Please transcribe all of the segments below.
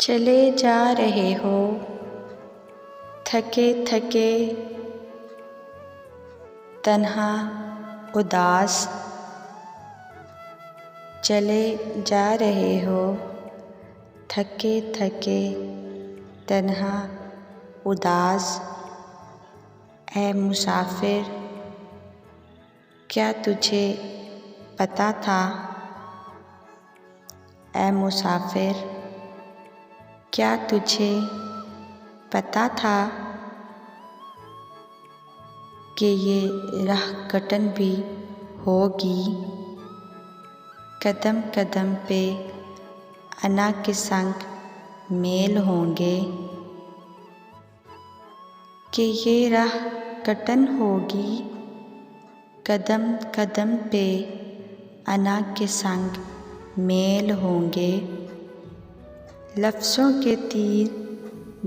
चले जा रहे हो थके थके तन्हा उदास। चले जा रहे हो थके थके तन्हा उदास। ऐ मुसाफिर, क्या तुझे पता था? ऐ मुसाफिर, क्या तुझे पता था कि ये राह कटन भी होगी? कदम कदम पे अना के संग मेल होंगे कि ये राह कटन होगी। कदम कदम पे अना के संग मेल होंगे। लफ्ज़ों के तीर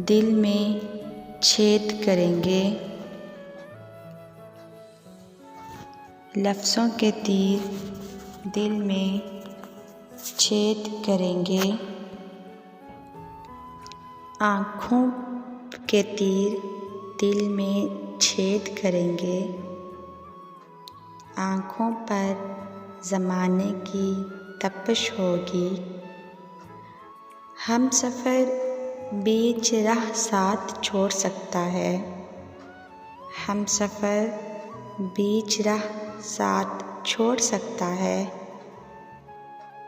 दिल में छेद करेंगे। लफ्ज़ों के तीर दिल में छेद करेंगे। आँखों के तीर दिल में छेद करेंगे। आँखों पर ज़माने की तपिश होगी। हम सफ़र बीच राह साथ छोड़ सकता है। हम सफ़र बीच राह साथ छोड़ सकता है।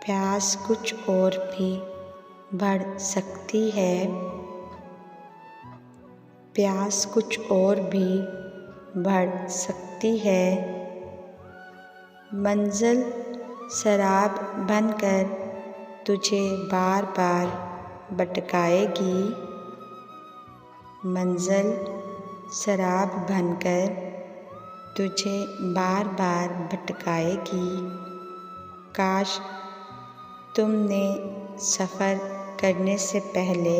प्यास कुछ और भी बढ़ सकती है। प्यास कुछ और भी बढ़ सकती है। मंज़िल शराब बनकर तुझे बार बार भटकाएगी। मंज़िल शराब बनकर तुझे बार बार भटकाएगी। काश तुमने सफ़र करने से पहले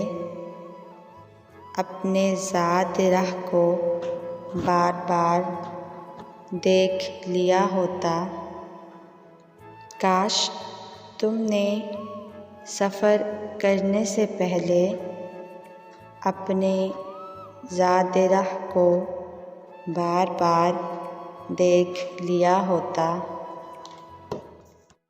अपने ज़ाद राह को बार बार देख लिया होता। काश तुमने सफ़र करने से पहले अपने ज़ाद राह को बार बार देख लिया होता।